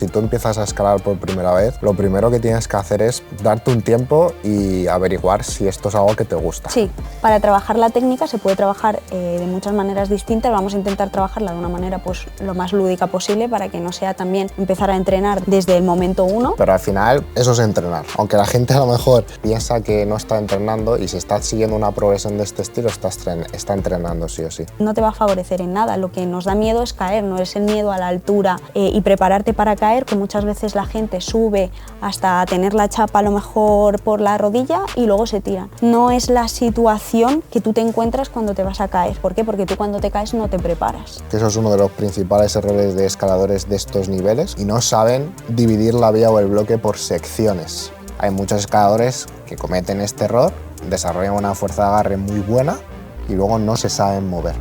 Si tú empiezas a escalar por primera vez, lo primero que tienes que hacer es darte un tiempo y averiguar si esto es algo que te gusta. Sí, para trabajar la técnica se puede trabajar de muchas maneras distintas. Vamos a intentar trabajarla de una manera pues, lo más lúdica posible para que no sea también empezar a entrenar desde el momento uno. Pero al final eso es entrenar. Aunque la gente a lo mejor piensa que no está entrenando y si estás siguiendo una progresión de este estilo está entrenando sí o sí. No te va a favorecer en nada. Lo que nos da miedo es caer, no es el miedo a la altura y prepararte para caer, que muchas veces la gente sube hasta tener la chapa a lo mejor por la rodilla y luego se tiran. No es la situación que tú te encuentras cuando te vas a caer. ¿Por qué? Porque tú cuando te caes no te preparas. Eso es uno de los principales errores de escaladores de estos niveles y no saben dividir la vía o el bloque por secciones. Hay muchos escaladores que cometen este error, desarrollan una fuerza de agarre muy buena y luego no se saben mover.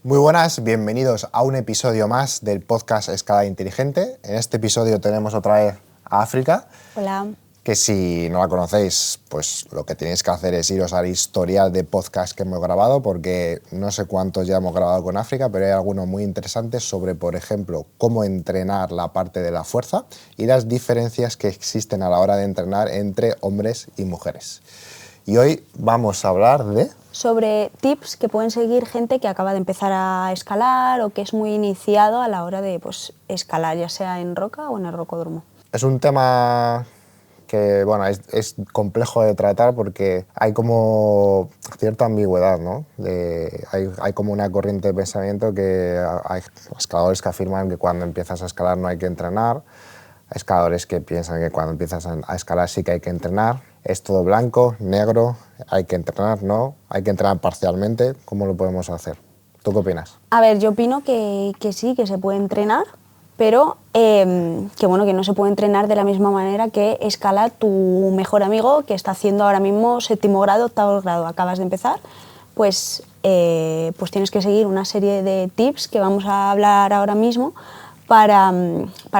Muy buenas, bienvenidos a un episodio más del podcast Escalada Inteligente. En este episodio tenemos otra vez a África. Hola. Que si no la conocéis, pues lo que tenéis que hacer es iros al historial de podcast que hemos grabado, porque no sé cuántos ya hemos grabado con África, pero hay algunos muy interesantes sobre, por ejemplo, cómo entrenar la parte de la fuerza y las diferencias que existen a la hora de entrenar entre hombres y mujeres. Y hoy vamos a hablar sobre tips que pueden seguir gente que acaba de empezar a escalar o que es muy iniciado a la hora de escalar, ya sea en roca o en el rocódromo. Es un tema que bueno, es complejo de tratar porque hay como cierta ambigüedad, ¿no? Hay como una corriente de pensamiento que hay escaladores que afirman que cuando empiezas a escalar no hay que entrenar, hay escaladores que piensan que cuando empiezas a escalar sí que hay que entrenar. ¿Es todo blanco, negro? ¿Hay que entrenar? ¿No? ¿Hay que entrenar parcialmente? ¿Cómo lo podemos hacer? ¿Tú qué opinas? A ver, yo opino que sí, que se puede entrenar, pero que no se puede entrenar de la misma manera que escala tu mejor amigo que está haciendo ahora mismo 7º grado, 8º grado, acabas de empezar, pues tienes que seguir una serie de tips que vamos a hablar ahora mismo para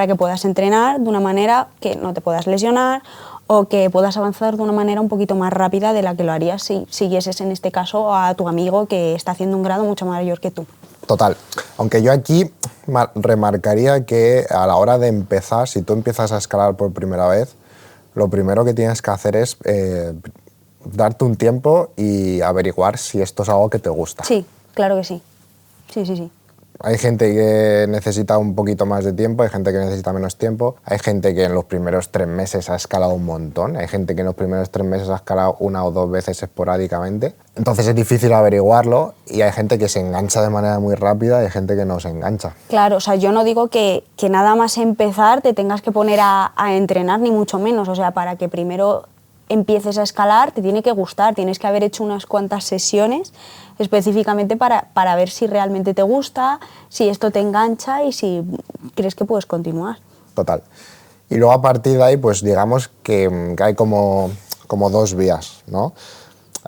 que puedas entrenar de una manera que no te puedas lesionar o que puedas avanzar de una manera un poquito más rápida de la que lo harías si siguieses en este caso a tu amigo que está haciendo un grado mucho mayor que tú. Total. Aunque yo aquí remarcaría que a la hora de empezar, si tú empiezas a escalar por primera vez, lo primero que tienes que hacer es darte un tiempo y averiguar si esto es algo que te gusta. Sí, claro que sí. Sí. Hay gente que necesita un poquito más de tiempo, hay gente que necesita menos tiempo, hay gente que en los primeros 3 meses ha escalado un montón, hay gente que en los primeros 3 meses ha escalado 1 o 2 veces esporádicamente. Entonces es difícil averiguarlo y hay gente que se engancha de manera muy rápida y hay gente que no se engancha. Claro, o sea, yo no digo que nada más empezar te tengas que poner a entrenar, ni mucho menos. O sea, para que primero empieces a escalar te tiene que gustar, tienes que haber hecho unas cuantas sesiones específicamente para ver si realmente te gusta, si esto te engancha y si crees que puedes continuar. Total. Y luego a partir de ahí, pues digamos que hay como 2 vías, ¿no?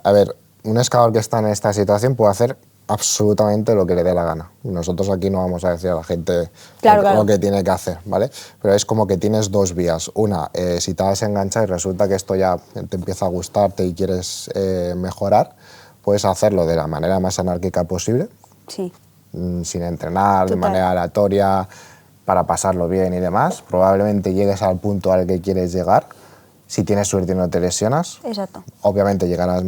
A ver, un escalador que está en esta situación puede hacer absolutamente lo que le dé la gana. Nosotros aquí no vamos a decir a la gente lo que tiene que hacer, ¿vale? Pero es como que tienes 2 vías. Una, si te vas a enganchar y resulta que esto ya te empieza a gustarte y quieres mejorar, puedes hacerlo de la manera más anárquica posible, sí, sin entrenar, Total. de manera aleatoria, para pasarlo bien y demás. Probablemente llegues al punto al que quieres llegar. Si tienes suerte y no te lesionas, exacto. Obviamente llegarás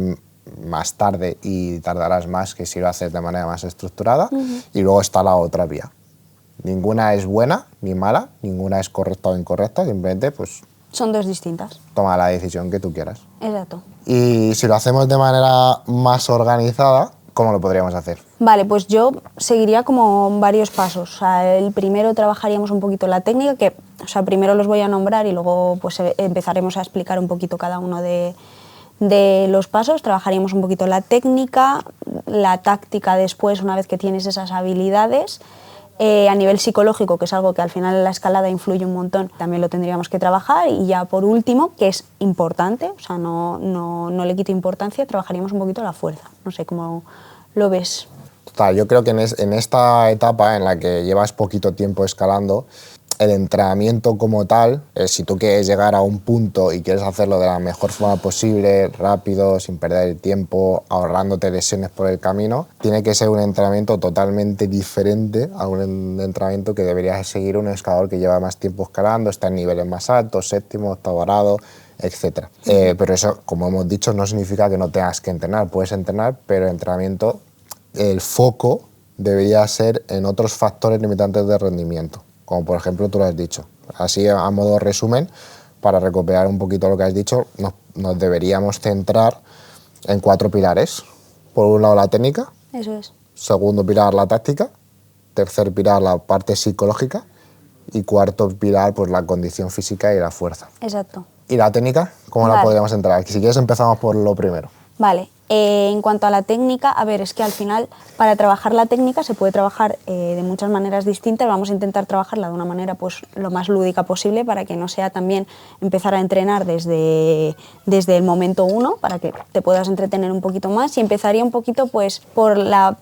más tarde y tardarás más que si lo haces de manera más estructurada. Y luego está la otra vía. Ninguna es buena ni mala, ninguna es correcta o incorrecta, simplemente pues Son 2 distintas. toma la decisión que tú quieras. Exacto. Y si lo hacemos de manera más organizada, ¿cómo lo podríamos hacer? Vale, pues yo seguiría como varios pasos. O sea, el primero trabajaríamos un poquito la técnica, que primero los voy a nombrar y luego pues empezaremos a explicar un poquito cada uno de los pasos. Trabajaríamos un poquito la técnica, la táctica después, una vez que tienes esas habilidades. A nivel psicológico, que es algo que al final en la escalada influye un montón, también lo tendríamos que trabajar. Y ya por último, que es importante, o sea, no le quito importancia, trabajaríamos un poquito la fuerza. No sé cómo lo ves. Total, yo creo que en esta etapa en la que llevas poquito tiempo escalando, el entrenamiento como tal, si tú quieres llegar a un punto y quieres hacerlo de la mejor forma posible, rápido, sin perder el tiempo, ahorrándote lesiones por el camino, tiene que ser un entrenamiento totalmente diferente a un entrenamiento que debería seguir un escalador que lleva más tiempo escalando, está en niveles más altos, séptimo, octavo grado, etc. Pero eso, como hemos dicho, no significa que no tengas que entrenar. Puedes entrenar, pero el entrenamiento, el foco debería ser en otros factores limitantes de rendimiento, como por ejemplo tú lo has dicho. Así, a modo resumen, para recuperar un poquito lo que has dicho, nos deberíamos centrar en 4 pilares. Por un lado, la técnica. Eso es. Segundo pilar, la táctica. Tercer pilar, la parte psicológica. Y cuarto pilar, pues la condición física y la fuerza. Exacto. ¿Y la técnica? ¿Cómo la podríamos entrar? Si quieres empezamos por lo primero. Vale, en cuanto a la técnica, a ver, es que al final para trabajar la técnica se puede trabajar de muchas maneras distintas. Vamos a intentar trabajarla de una manera pues lo más lúdica posible para que no sea también empezar a entrenar desde el momento 1, para que te puedas entretener un poquito más, y empezaría un poquito pues por la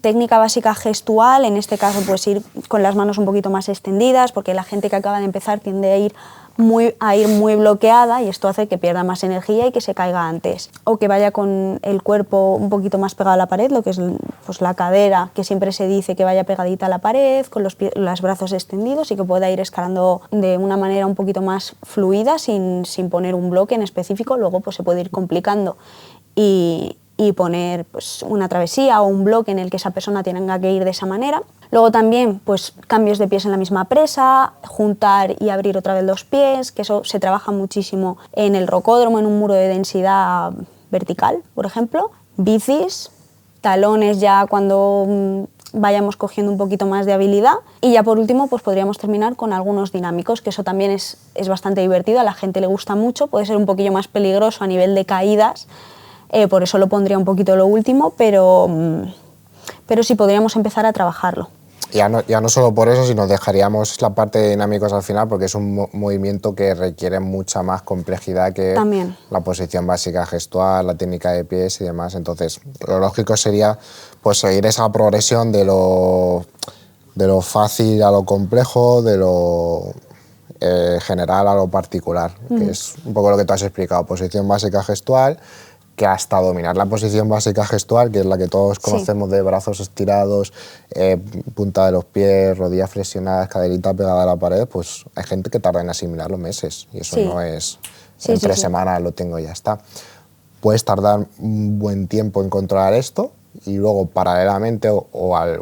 técnica básica gestual, en este caso pues ir con las manos un poquito más extendidas, porque la gente que acaba de empezar tiende a ir muy bloqueada, y esto hace que pierda más energía y que se caiga antes. O que vaya con el cuerpo un poquito más pegado a la pared, lo que es pues la cadera, que siempre se dice que vaya pegadita a la pared, con los brazos extendidos, y que pueda ir escalando de una manera un poquito más fluida, sin poner un bloque en específico. Luego pues se puede ir complicando y poner pues una travesía o un bloque en el que esa persona tenga que ir de esa manera. Luego también pues cambios de pies en la misma presa, juntar y abrir otra vez los pies, que eso se trabaja muchísimo en el rocódromo, en un muro de densidad vertical, por ejemplo. Bicis, talones ya cuando vayamos cogiendo un poquito más de habilidad. Y ya por último pues podríamos terminar con algunos dinámicos, que eso también es bastante divertido, a la gente le gusta mucho, puede ser un poquillo más peligroso a nivel de caídas, por eso lo pondría un poquito lo último, pero sí podríamos empezar a trabajarlo. Ya no solo por eso, sino dejaríamos la parte de dinámicos al final, porque es un movimiento que requiere mucha más complejidad que también la posición básica gestual, la técnica de pies y demás. Entonces, lo lógico sería pues seguir esa progresión de lo fácil a lo complejo, de lo general a lo particular, que es un poco lo que tú has explicado: posición básica gestual, que hasta dominar la posición básica gestual, que es la que todos conocemos, de brazos estirados, punta de los pies, rodillas flexionadas, caderita pegada a la pared, pues hay gente que tarda en asimilarlo meses, y eso no es en 3 semanas lo tengo y ya está. Puedes tardar un buen tiempo en controlar esto, y luego paralelamente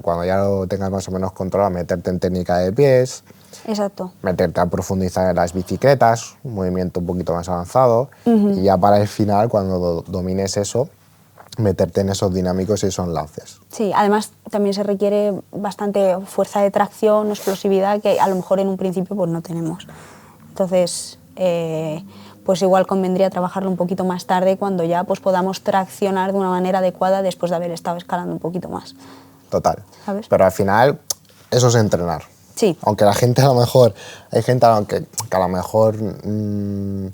cuando ya lo tengas más o menos controlado, meterte en técnica de pies. Exacto. Meterte a profundizar en las bicicletas, un movimiento un poquito más avanzado, y ya para el final, cuando domines eso, meterte en esos dinámicos y esos enlaces. Sí, además también se requiere bastante fuerza de tracción, explosividad, que a lo mejor en un principio pues no tenemos. Entonces, pues igual convendría trabajarlo un poquito más tarde, cuando ya pues podamos traccionar de una manera adecuada después de haber estado escalando un poquito más. Total. ¿Sabes? Pero al final, eso es entrenar. Sí. Aunque la gente a lo mejor, hay gente que a lo mejor no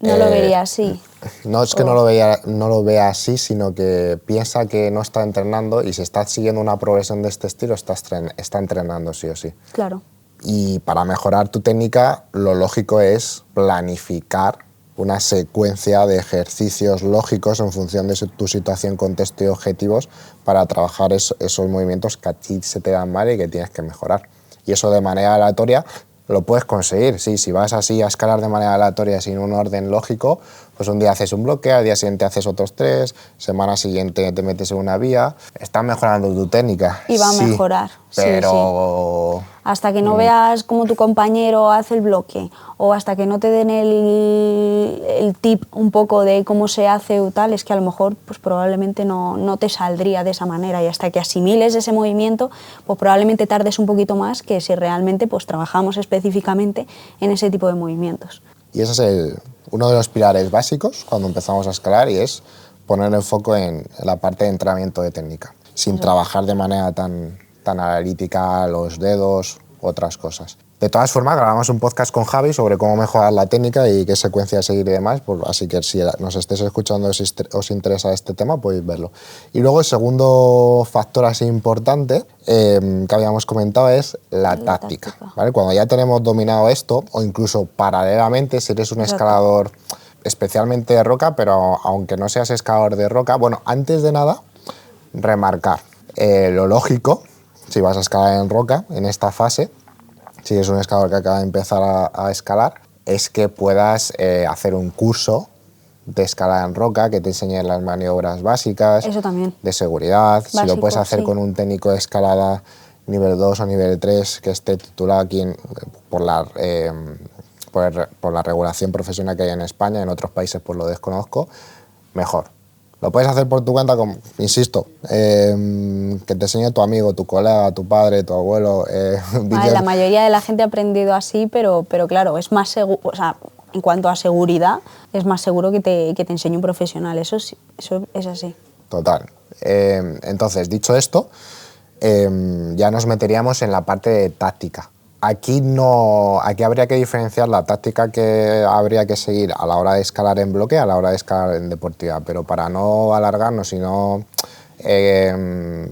lo vería así. No es que no lo vea así, sino que piensa que no está entrenando, y si está siguiendo una progresión de este estilo, está entrenando sí o sí. Claro. Y para mejorar tu técnica, lo lógico es planificar una secuencia de ejercicios lógicos en función de tu situación, contexto y objetivos, para trabajar esos movimientos que a ti se te dan mal y que tienes que mejorar. Y eso de manera aleatoria lo puedes conseguir. Sí, si vas así a escalar de manera aleatoria sin un orden lógico, pues un día haces un bloque, al día siguiente haces otros 3, semana siguiente te metes en una vía. Estás mejorando tu técnica. Y va a mejorar. Pero... Sí. Hasta que no veas cómo tu compañero hace el bloque, o hasta que no te den el tip un poco de cómo se hace o tal, es que a lo mejor pues probablemente no te saldría de esa manera, y hasta que asimiles ese movimiento pues probablemente tardes un poquito más que si realmente pues trabajamos específicamente en ese tipo de movimientos. Y ese es uno de los pilares básicos cuando empezamos a escalar, y es poner el foco en la parte de entrenamiento de técnica, sin trabajar de manera tan analítica los dedos, otras cosas. De todas formas, grabamos un podcast con Javi sobre cómo mejorar la técnica y qué secuencia seguir y demás, pues, así que si nos estéis escuchando y os interesa este tema, podéis verlo. Y luego el segundo factor así importante que habíamos comentado es la táctica. ¿Vale? Cuando ya tenemos dominado esto, o incluso paralelamente, si eres un escalador especialmente de roca, pero aunque no seas escalador de roca, bueno, antes de nada, remarcar lo lógico, si vas a escalar en roca, en esta fase, si es un escalador que acaba de empezar a escalar, es que puedas hacer un curso de escalada en roca que te enseñe las maniobras básicas. Eso también. De seguridad. Básico, si lo puedes hacer sí. con un técnico de escalada nivel 2 o nivel 3 que esté titulado aquí por la regulación profesional que hay en España, en otros países pues lo desconozco, mejor. Lo puedes hacer por tu cuenta, insisto, que te enseñe tu amigo, tu colega, tu padre, tu abuelo. La mayoría de la gente ha aprendido así, pero claro, es más seguro, o sea, en cuanto a seguridad, es más seguro que te enseñe un profesional, eso es así. Total. Entonces, dicho esto, ya nos meteríamos en la parte de táctica. Aquí habría que diferenciar la táctica que habría que seguir a la hora de escalar en bloque, a la hora de escalar en deportiva, pero para no alargarnos y no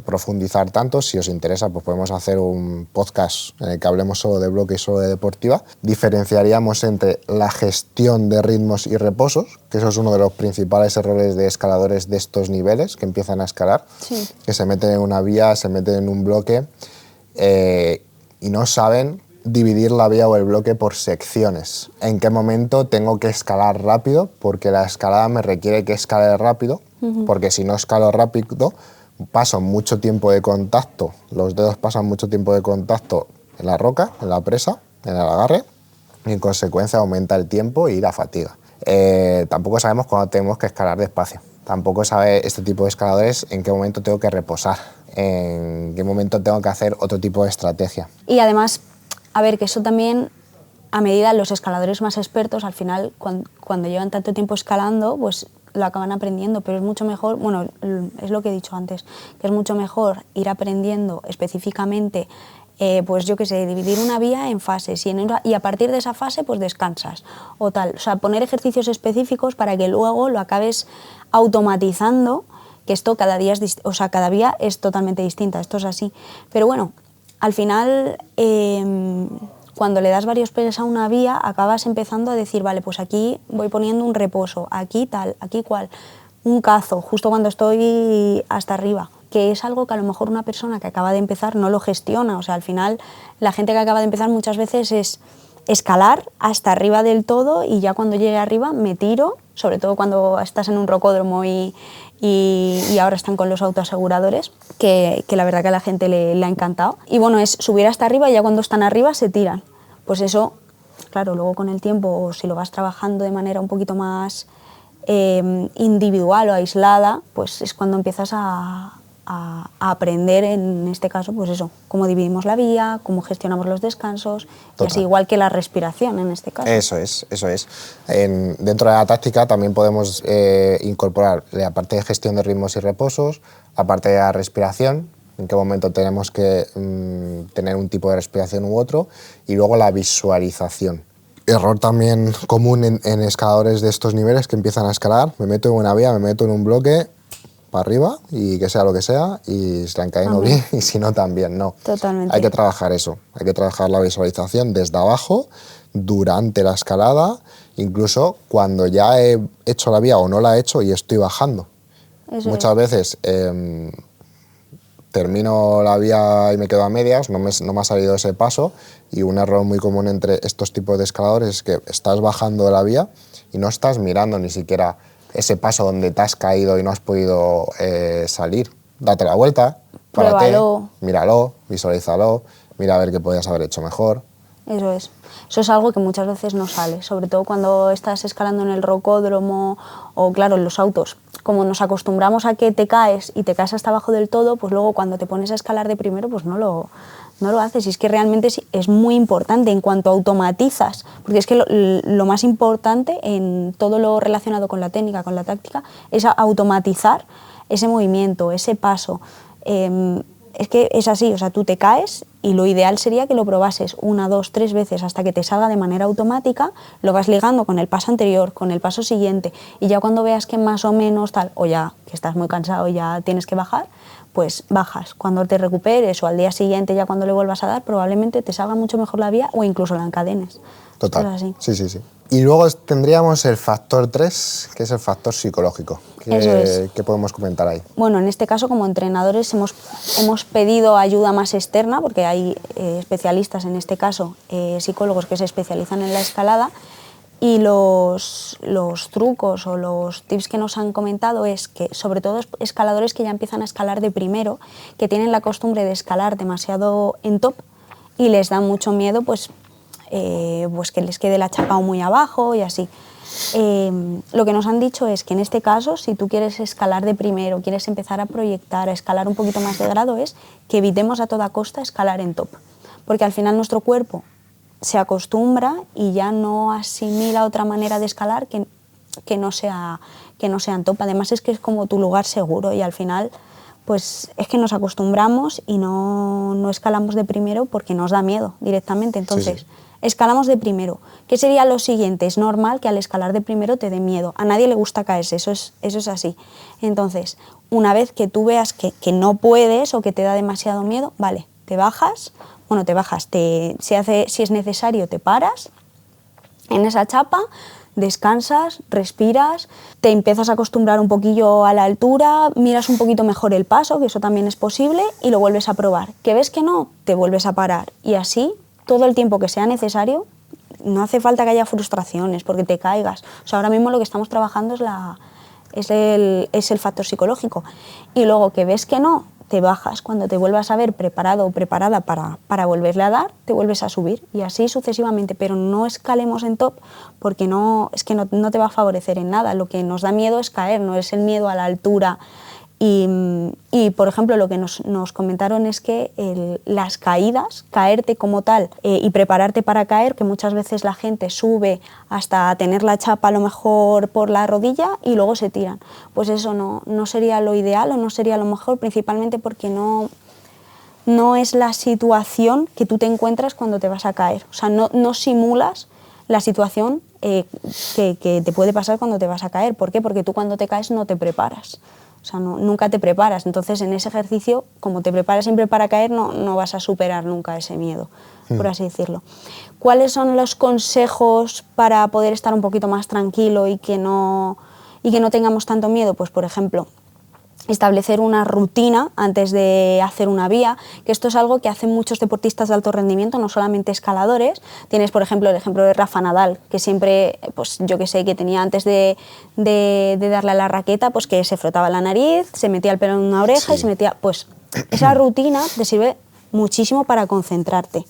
profundizar tanto, si os interesa, pues podemos hacer un podcast en el que hablemos solo de bloque y solo de deportiva. Diferenciaríamos entre la gestión de ritmos y reposos, que eso es uno de los principales errores de escaladores de estos niveles que empiezan a escalar, sí. Que se meten en una vía, se meten en un bloque y no saben dividir la vía o el bloque por secciones. ¿En qué momento tengo que escalar rápido? Porque la escalada me requiere que escale rápido, porque si no escalo rápido, paso mucho tiempo de contacto, los dedos pasan mucho tiempo de contacto en la roca, en la presa, en el agarre, y en consecuencia aumenta el tiempo y la fatiga. Tampoco sabemos cuándo tenemos que escalar despacio. Tampoco sabe este tipo de escaladores en qué momento tengo que reposar, en qué momento tengo que hacer otro tipo de estrategia. Y además, a ver, que eso también, a medida los escaladores más expertos, al final, cuando llevan tanto tiempo escalando, pues lo acaban aprendiendo, pero es mucho mejor, bueno, es lo que he dicho antes, que es mucho mejor ir aprendiendo específicamente, pues yo qué sé, dividir una vía en fases y a partir de esa fase pues descansas o tal. O sea, poner ejercicios específicos para que luego lo acabes automatizando, que esto cada día cada vía es totalmente distinta, esto es así. Pero bueno, al final, cuando le das varios pesos a una vía, acabas empezando a decir, vale, pues aquí voy poniendo un reposo, aquí tal, aquí cual, un cazo, justo cuando estoy hasta arriba, que es algo que a lo mejor una persona que acaba de empezar no lo gestiona. O sea, al final, la gente que acaba de empezar muchas veces es escalar hasta arriba del todo y ya cuando llegue arriba me tiro, sobre todo cuando estás en un rocódromo y ahora están con los autoaseguradores, que la verdad que a la gente le ha encantado. Y bueno, es subir hasta arriba y ya cuando están arriba se tiran. Pues eso, claro, luego con el tiempo, o si lo vas trabajando de manera un poquito más individual o aislada, pues es cuando empiezas a aprender, en este caso, pues eso, cómo dividimos la vía, cómo gestionamos los descansos, y así igual que la respiración en este caso. Eso es. Dentro de la táctica también podemos incorporar la parte de gestión de ritmos y reposos, la parte de la respiración, en qué momento tenemos que tener un tipo de respiración u otro, y luego la visualización. Error también común en escaladores de estos niveles que empiezan a escalar: me meto en una vía, me meto en un bloque, para arriba y que sea lo que sea, y si la encadeno bien y si no también, no. Totalmente. Hay que trabajar eso, hay que trabajar la visualización desde abajo, durante la escalada, incluso cuando ya he hecho la vía o no la he hecho y estoy bajando. Muchas veces termino la vía y me quedo a medias, no me ha salido ese paso, y un error muy común entre estos tipos de escaladores es que estás bajando de la vía y no estás mirando ni siquiera ese paso donde te has caído y no has podido salir. Date la vuelta, párate, pruébalo, míralo, visualízalo, mira a ver qué podías haber hecho mejor. Eso es. Eso es algo que muchas veces no sale, sobre todo cuando estás escalando en el rocódromo o, claro, en los autos. Como nos acostumbramos a que te caes y te caes hasta abajo del todo, pues luego cuando te pones a escalar de primero, pues no lo haces. Y es que realmente es muy importante en cuanto automatizas, porque es que lo más importante en todo lo relacionado con la técnica, con la táctica, es automatizar ese movimiento, ese paso. es que es así, o sea, tú te caes y lo ideal sería que lo probases 1, 2, 3 veces hasta que te salga de manera automática, lo vas ligando con el paso anterior, con el paso siguiente, y ya cuando veas que más o menos tal, o ya que estás muy cansado y ya tienes que bajar, pues bajas. Cuando te recuperes o al día siguiente ya cuando le vuelvas a dar, probablemente te salga mucho mejor la vía o incluso la encadenes. Total. Esto es así. Sí, sí, sí. Y luego tendríamos el factor 3, que es el factor psicológico. Eso es. ¿Qué podemos comentar ahí? Bueno, en este caso como entrenadores hemos pedido ayuda más externa porque hay especialistas, en este caso psicólogos que se especializan en la escalada, y los trucos o los tips que nos han comentado es que sobre todo escaladores que ya empiezan a escalar de primero, que tienen la costumbre de escalar demasiado en top y les da mucho miedo pues que les quede la chapa muy abajo y así. Lo que nos han dicho es que en este caso, si tú quieres escalar de primero, quieres empezar a proyectar, a escalar un poquito más de grado, es que evitemos a toda costa escalar en top, porque al final nuestro cuerpo se acostumbra y ya no asimila otra manera de escalar que no sea en top. Además es que es como tu lugar seguro y al final pues es que nos acostumbramos y no escalamos de primero porque nos da miedo directamente. Entonces, Sí. escalamos de primero. ¿Qué sería lo siguiente? Es normal que al escalar de primero te dé miedo. A nadie le gusta caerse, eso es así. Entonces, una vez que tú veas que no puedes o que te da demasiado miedo, vale, te bajas, si es necesario te paras en esa chapa, descansas, respiras, te empiezas a acostumbrar un poquillo a la altura, miras un poquito mejor el paso, que eso también es posible, y lo vuelves a probar. ¿Que ves que no? Te vuelves a parar. Y así, todo el tiempo que sea necesario, no hace falta que haya frustraciones, porque te caigas. O sea, ahora mismo lo que estamos trabajando es el factor psicológico. Y luego que ves que no, te bajas. Cuando te vuelvas a ver preparado o preparada para volverle a dar, te vuelves a subir y así sucesivamente. Pero no escalemos en top porque no te va a favorecer en nada. Lo que nos da miedo es caer, no es el miedo a la altura. Y por ejemplo, lo que nos comentaron es que las caídas, caerte como tal y prepararte para caer, que muchas veces la gente sube hasta tener la chapa a lo mejor por la rodilla y luego se tiran. Pues eso no sería lo ideal o no sería lo mejor, principalmente porque no es la situación que tú te encuentras cuando te vas a caer. O sea, no simulas la situación que te puede pasar cuando te vas a caer. ¿Por qué? Porque tú cuando te caes no te preparas. O sea, nunca te preparas. Entonces, en ese ejercicio, como te preparas siempre para caer, no vas a superar nunca ese miedo, por así decirlo. ¿Cuáles son los consejos para poder estar un poquito más tranquilo y que no tengamos tanto miedo? Pues, por ejemplo, establecer una rutina antes de hacer una vía, que esto es algo que hacen muchos deportistas de alto rendimiento, no solamente escaladores. Tienes, por ejemplo, el ejemplo de Rafa Nadal, que siempre, pues yo que sé, que tenía antes de darle a la raqueta, pues que se frotaba la nariz, se metía el pelo en una oreja Sí. y se metía... Pues esa rutina te sirve muchísimo para concentrarte.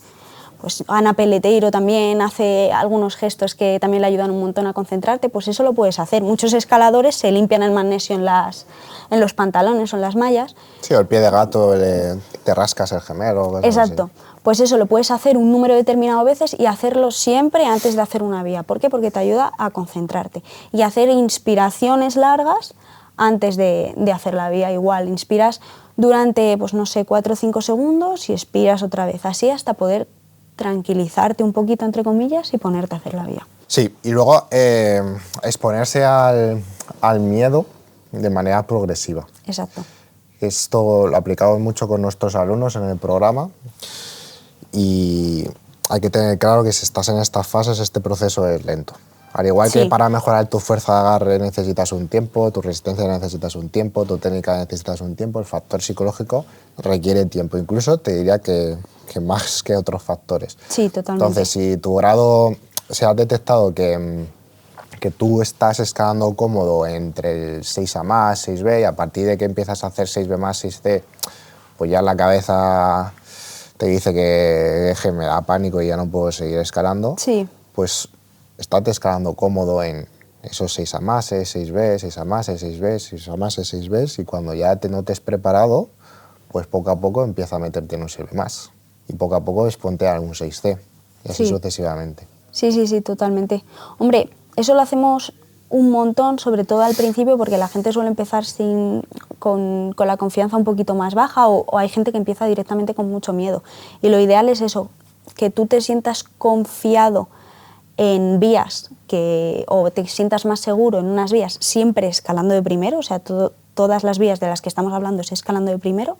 Pues Ana Peleteiro también hace algunos gestos que también le ayudan un montón a concentrarte, pues eso lo puedes hacer. Muchos escaladores se limpian el magnesio en los pantalones o en las mallas. Sí, o el pie de gato te rascas el gemelo. Cosas Exacto. así. Pues eso lo puedes hacer un número determinado de veces y hacerlo siempre antes de hacer una vía. ¿Por qué? Porque te ayuda a concentrarte. Y hacer inspiraciones largas antes de hacer la vía. Igual, inspiras durante, pues no sé, 4 o 5 segundos y expiras otra vez. Así hasta poder tranquilizarte un poquito, entre comillas, y ponerte a hacer la vía. Sí, y luego exponerse al miedo de manera progresiva. Exacto. Esto lo aplicamos mucho con nuestros alumnos en el programa y hay que tener claro que si estás en estas fases, este proceso es lento. Al igual que Sí. para mejorar tu fuerza de agarre necesitas un tiempo, tu resistencia necesitas un tiempo, tu técnica necesitas un tiempo, el factor psicológico requiere tiempo. Incluso te diría que más que otros factores. Sí, totalmente. Entonces, si tu grado se ha detectado que tú estás escalando cómodo entre el 6A más, 6B, y a partir de que empiezas a hacer 6B más, 6C, pues ya la cabeza te dice que me da pánico y ya no puedo seguir escalando, Sí. pues estate escalando cómodo en esos 6A más, 6B, 6A más, 6B, 6A más, 6B, y cuando ya te notes preparado, pues poco a poco empieza a meterte en un 6B más. Y poco a poco exponte a un 6C, y así Sí. sucesivamente. Sí, totalmente. Hombre, eso lo hacemos un montón, sobre todo al principio, porque la gente suele empezar con la confianza un poquito más baja o hay gente que empieza directamente con mucho miedo. Y lo ideal es eso, que tú te sientas confiado en vías o te sientas más seguro en unas vías siempre escalando de primero, o sea, todas las vías de las que estamos hablando es escalando de primero,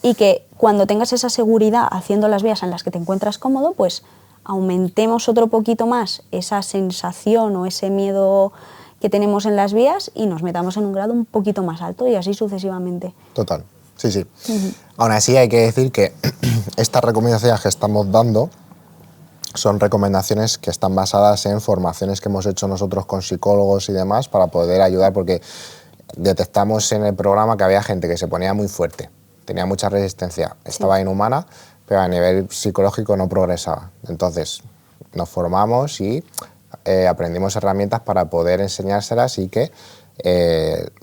y que cuando tengas esa seguridad haciendo las vías en las que te encuentras cómodo, pues aumentemos otro poquito más esa sensación o ese miedo que tenemos en las vías y nos metamos en un grado un poquito más alto y así sucesivamente. Total, sí, sí. Aún así hay que decir que estas recomendaciones que estamos dando son recomendaciones que están basadas en formaciones que hemos hecho nosotros con psicólogos y demás para poder ayudar, porque detectamos en el programa que había gente que se ponía muy fuerte, tenía mucha resistencia, estaba inhumana, pero a nivel psicológico no progresaba. Entonces nos formamos y aprendimos herramientas para poder enseñárselas y que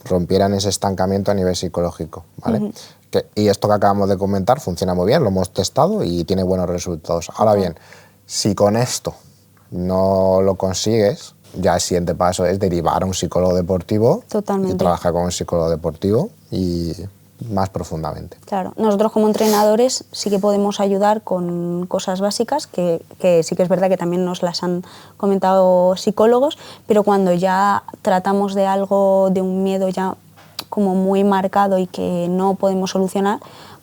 rompieran ese estancamiento a nivel psicológico, ¿vale? Y esto que acabamos de comentar funciona muy bien, lo hemos testado y tiene buenos resultados. Ahora bien, si con esto no lo consigues, ya el siguiente paso es derivar a un psicólogo deportivo. Totalmente. Y trabajar con un psicólogo deportivo y más profundamente. Claro, nosotros como entrenadores sí que podemos ayudar con cosas básicas, que sí que es verdad que también nos las han comentado psicólogos, pero cuando ya tratamos de algo, de un miedo ya como muy marcado y que no podemos solucionar,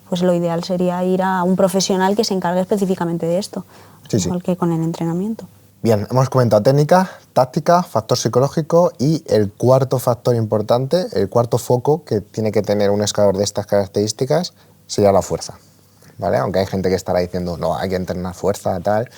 pues lo ideal sería ir a un profesional que se encargue específicamente de esto, igual que con el entrenamiento. Bien, hemos comentado técnica, táctica, factor psicológico y el cuarto factor importante, el cuarto foco que tiene que tener un escalador de estas características sería la fuerza, ¿vale? Aunque hay gente que estará diciendo, no, hay que entrenar fuerza, tal,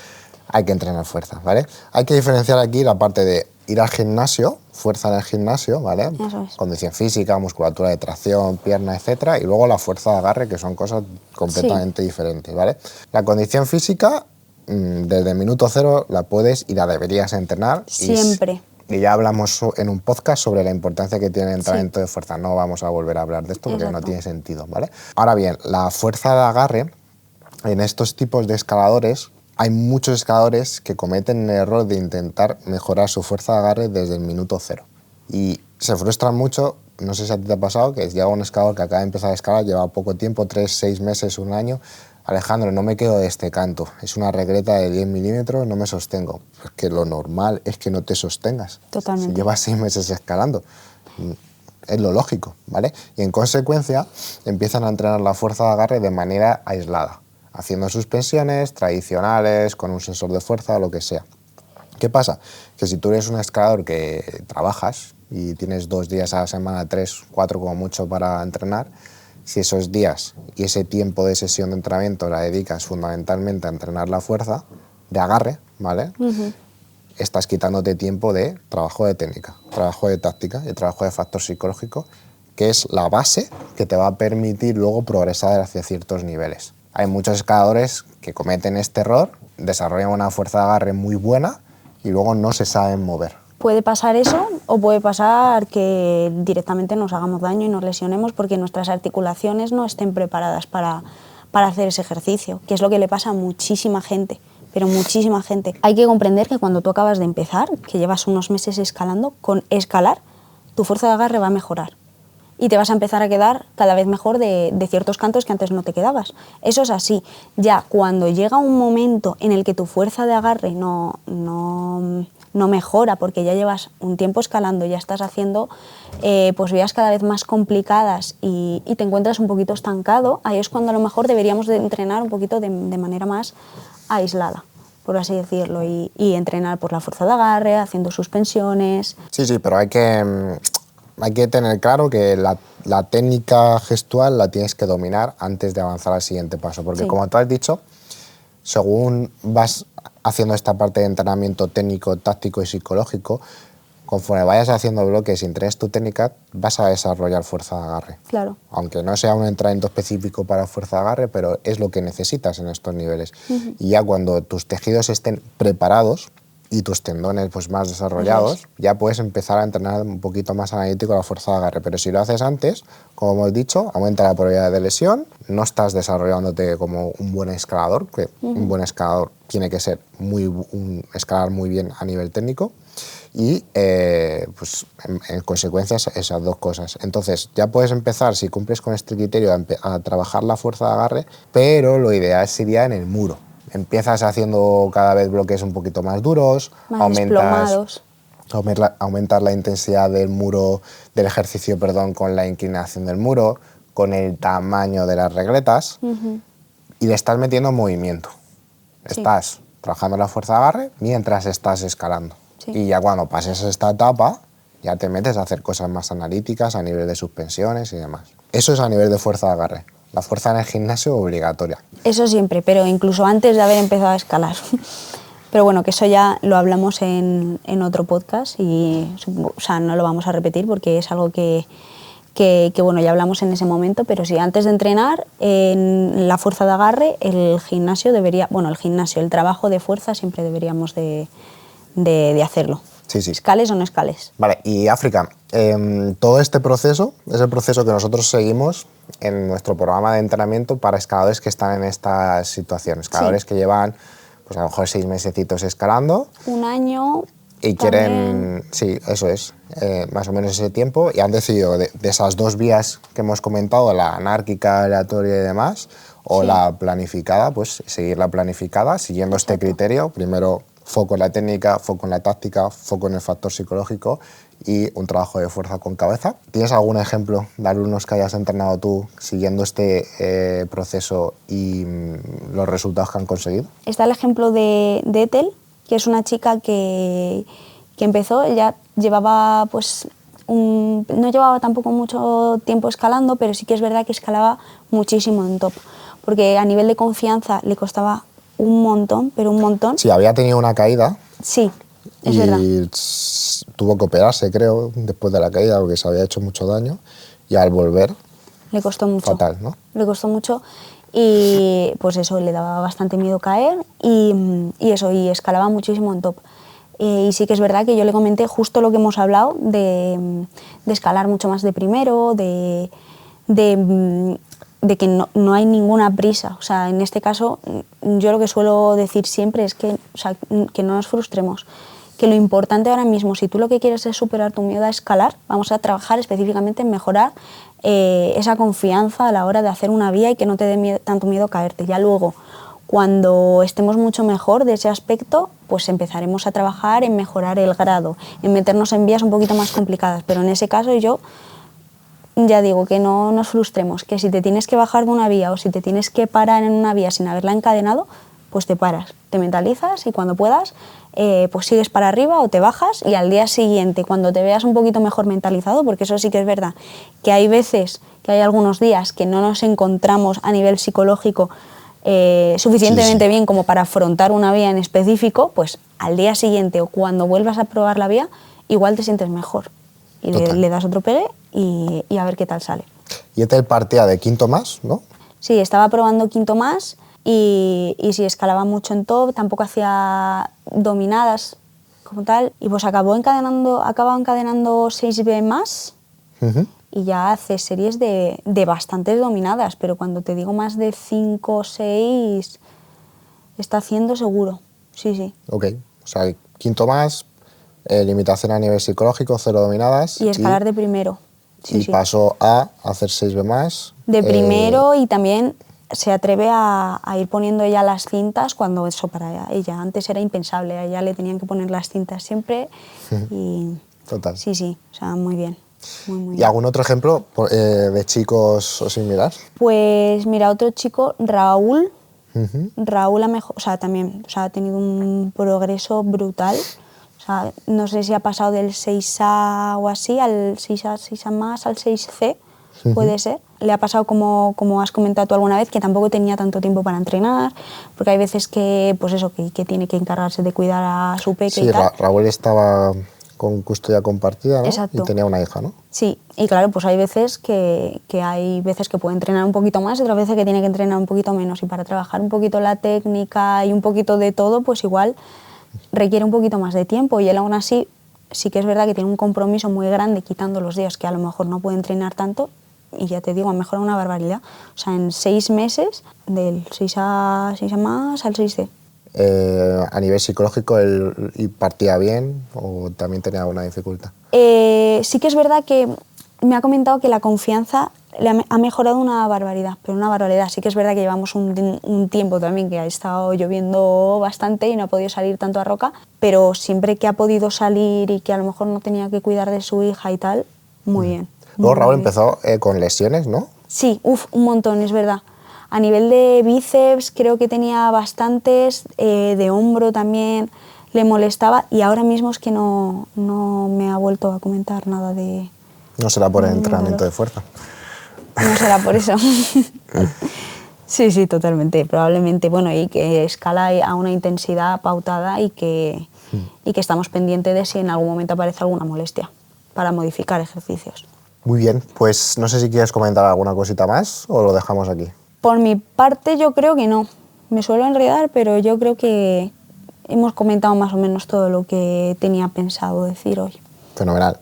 hay que entrenar fuerza, ¿vale? Hay que diferenciar aquí la parte de ir al gimnasio, fuerza en el gimnasio, ¿vale? Eso es. Condición física, musculatura de tracción, pierna, etcétera, y luego la fuerza de agarre, que son cosas completamente diferentes, ¿vale? La condición física, desde el minuto cero la puedes y la deberías entrenar. Siempre. Y ya hablamos en un podcast sobre la importancia que tiene el entrenamiento de fuerza. No vamos a volver a hablar de esto porque no tiene sentido, ¿vale? Ahora bien, la fuerza de agarre, en estos tipos de escaladores, hay muchos escaladores que cometen el error de intentar mejorar su fuerza de agarre desde el minuto cero. Y se frustran mucho, no sé si a ti te ha pasado, que llega un escalador que acaba de empezar a escalar, lleva poco tiempo, 3, 6 meses, un año. Alejandro, no me quedo de este canto, es una regleta de 10 milímetros, no me sostengo. Pues que lo normal es que no te sostengas. Totalmente. Si llevas 6 meses escalando, es lo lógico, ¿vale? Y en consecuencia empiezan a entrenar la fuerza de agarre de manera aislada, haciendo suspensiones tradicionales, con un sensor de fuerza o lo que sea. ¿Qué pasa? Que si tú eres un escalador que trabajas y tienes 2 días a la semana, 3, 4 como mucho para entrenar, si esos días y ese tiempo de sesión de entrenamiento la dedicas fundamentalmente a entrenar la fuerza de agarre, ¿vale? Estás quitándote tiempo de trabajo de técnica, trabajo de táctica y trabajo de factor psicológico, que es la base que te va a permitir luego progresar hacia ciertos niveles. Hay muchos escaladores que cometen este error, desarrollan una fuerza de agarre muy buena y luego no se saben mover. Puede pasar eso o puede pasar que directamente nos hagamos daño y nos lesionemos porque nuestras articulaciones no estén preparadas para hacer ese ejercicio, que es lo que le pasa a muchísima gente, pero muchísima gente. Hay que comprender que cuando tú acabas de empezar, que llevas unos meses escalando, con escalar tu fuerza de agarre va a mejorar y te vas a empezar a quedar cada vez mejor de ciertos cantos que antes no te quedabas. Eso es así. Ya cuando llega un momento en el que tu fuerza de agarre no mejora porque ya llevas un tiempo escalando, ya estás haciendo pues vías cada vez más complicadas y te encuentras un poquito estancado, ahí es cuando a lo mejor deberíamos de entrenar un poquito de manera más aislada, por así decirlo, y entrenar por la fuerza de agarre, haciendo suspensiones. Sí, pero hay que tener claro que la técnica gestual la tienes que dominar antes de avanzar al siguiente paso, porque como tú has dicho, según vas haciendo esta parte de entrenamiento técnico, táctico y psicológico, conforme vayas haciendo bloques y entrenes tu técnica, vas a desarrollar fuerza de agarre. Claro. Aunque no sea un entrenamiento específico para fuerza de agarre, pero es lo que necesitas en estos niveles. Y ya cuando tus tejidos estén preparados y tus tendones pues más desarrollados, ya puedes empezar a entrenar un poquito más analítico la fuerza de agarre. Pero si lo haces antes, como hemos dicho, aumenta la probabilidad de lesión, no estás desarrollándote como un buen escalador, que un buen escalador tiene que ser escalar muy bien a nivel técnico, Y pues en consecuencia esas dos cosas. Entonces ya puedes empezar, si cumples con este criterio, a trabajar la fuerza de agarre, pero lo ideal sería en el muro. Empiezas haciendo cada vez bloques un poquito más duros, Más desplomados. aumentas la intensidad del muro, del ejercicio, perdón, con la inclinación del muro, con el tamaño de las regletas, y le estás metiendo movimiento. Sí. Estás trabajando la fuerza de agarre mientras estás escalando. Sí. Y ya cuando pases esta etapa, ya te metes a hacer cosas más analíticas a nivel de suspensiones y demás. Eso es a nivel de fuerza de agarre. La fuerza en el gimnasio obligatoria. Eso siempre, pero incluso antes de haber empezado a escalar. Pero bueno, que eso ya lo hablamos en otro podcast y o sea, no lo vamos a repetir porque es algo que bueno, ya hablamos en ese momento, pero sí, antes de entrenar, en la fuerza de agarre, el gimnasio debería, bueno, el trabajo de fuerza siempre deberíamos de hacerlo. Sí, sí. ¿Escales o no escales? Vale, y África, todo este proceso es el proceso que nosotros seguimos en nuestro programa de entrenamiento para escaladores que están en estas situaciones. Escaladores que llevan, pues a lo mejor 6 mesecitos escalando. Un año. Y quieren, sí, eso es, más o menos ese tiempo, y han decidido de esas dos vías que hemos comentado, la anárquica, aleatoria y demás, o la planificada, pues seguir la planificada, siguiendo este criterio. Primero, foco en la técnica, foco en la táctica, foco en el factor psicológico y un trabajo de fuerza con cabeza. ¿Tienes algún ejemplo de alumnos que hayas entrenado tú siguiendo este proceso y los resultados que han conseguido? Está el ejemplo de Ethel, que es una chica que empezó, ella llevaba pues no llevaba tampoco mucho tiempo escalando, pero sí que es verdad que escalaba muchísimo en top, porque a nivel de confianza le costaba un montón, pero un montón. Sí, había tenido una caída. Sí, es verdad. Y tuvo que operarse, creo, después de la caída, porque se había hecho mucho daño, y al volver... Le costó mucho. Fatal, ¿no? Le costó mucho. Y pues eso, le daba bastante miedo caer y eso, y escalaba muchísimo en top. Y sí que es verdad que yo le comenté justo lo que hemos hablado de escalar mucho más de primero, de que no hay ninguna prisa. O sea, en este caso, yo lo que suelo decir siempre es que, o sea, que no nos frustremos. Que lo importante ahora mismo, si tú lo que quieres es superar tu miedo a escalar, vamos a trabajar específicamente en mejorar esa confianza a la hora de hacer una vía y que no te dé tanto miedo caerte. Ya luego, cuando estemos mucho mejor de ese aspecto, pues empezaremos a trabajar en mejorar el grado, en meternos en vías un poquito más complicadas. Pero en ese caso yo ya digo que no nos frustremos, que si te tienes que bajar de una vía o si te tienes que parar en una vía sin haberla encadenado, pues te paras, te mentalizas y cuando puedas pues sigues para arriba o te bajas y al día siguiente, cuando te veas un poquito mejor mentalizado, porque eso sí que es verdad, que hay veces, que hay algunos días que no nos encontramos a nivel psicológico suficientemente bien como para afrontar una vía en específico, pues al día siguiente o cuando vuelvas a probar la vía, igual te sientes mejor y le das otro pegue y a ver qué tal sale. Y este partía de quinto más, ¿no? Sí, estaba probando quinto más. Y sí, escalaba mucho en top, tampoco hacía dominadas como tal, y pues acaba encadenando 6B más y ya hace series de bastantes dominadas, pero cuando te digo más de 5 o 6, está haciendo seguro, sí. Ok, o sea, quinto más, limitación a nivel psicológico, 0 dominadas. Y escalar de primero. Sí, pasó a hacer 6B más. De primero y también... se atreve a ir poniendo ella las cintas cuando eso para ella antes era impensable, a ella le tenían que poner las cintas siempre y Total. Sí, o sea, muy bien. Muy ¿Y algún otro ejemplo de chicos o similar? Pues mira, otro chico, Raúl, Raúl también ha tenido un progreso brutal. O sea, no sé si ha pasado del 6A o así, al 6A más, al 6C, puede ser. Le ha pasado como has comentado tú alguna vez, que tampoco tenía tanto tiempo para entrenar, porque hay veces que, pues eso, que tiene que encargarse de cuidar a su peque y tal. Sí, Raúl estaba con custodia compartida, ¿no? Exacto. Y tenía una hija, ¿no? Sí, y claro, pues hay veces que puede entrenar un poquito más y otras veces que tiene que entrenar un poquito menos. Y para trabajar un poquito la técnica y un poquito de todo, pues igual requiere un poquito más de tiempo. Y él aún así sí que es verdad que tiene un compromiso muy grande quitando los días que a lo mejor no puede entrenar tanto. Y ya te digo, ha mejorado una barbaridad. O sea, en 6 meses, del 6A más al 6C. a nivel psicológico, él y partía bien o también tenía alguna dificultad. Sí que es verdad que me ha comentado que la confianza ha mejorado una barbaridad, pero una barbaridad. Sí que es verdad que llevamos un tiempo también que ha estado lloviendo bastante y no ha podido salir tanto a Roca, pero siempre que ha podido salir y que a lo mejor no tenía que cuidar de su hija y tal, muy bien. Luego Raúl bien. empezó con lesiones, ¿no? Sí, un montón, es verdad. A nivel de bíceps creo que tenía bastantes, de hombro también le molestaba y ahora mismo es que no me ha vuelto a comentar nada de... No será por el de entrenamiento dolor. de fuerza. No será por eso. Sí, totalmente, probablemente. Bueno, y que escala a una intensidad pautada y que estamos pendientes de si en algún momento aparece alguna molestia para modificar ejercicios. Muy bien, pues no sé si quieres comentar alguna cosita más o lo dejamos aquí. Por mi parte yo creo que no. Me suelo enredar, pero yo creo que hemos comentado más o menos todo lo que tenía pensado decir hoy. Fenomenal.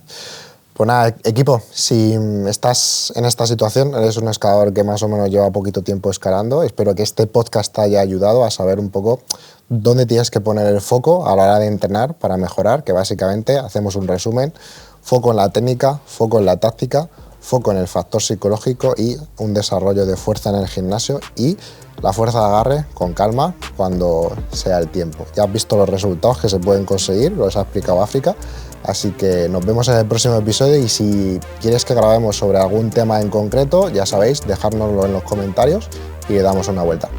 Pues nada, equipo, si estás en esta situación, eres un escalador que más o menos lleva poquito tiempo escalando, espero que este podcast te haya ayudado a saber un poco dónde tienes que poner el foco a la hora de entrenar para mejorar, que básicamente hacemos un resumen, foco en la técnica, foco en la táctica, foco en el factor psicológico y un desarrollo de fuerza en el gimnasio y la fuerza de agarre con calma cuando sea el tiempo. Ya has visto los resultados que se pueden conseguir, los ha explicado África, así que nos vemos en el próximo episodio y si quieres que grabemos sobre algún tema en concreto, ya sabéis, dejárnoslo en los comentarios y le damos una vuelta.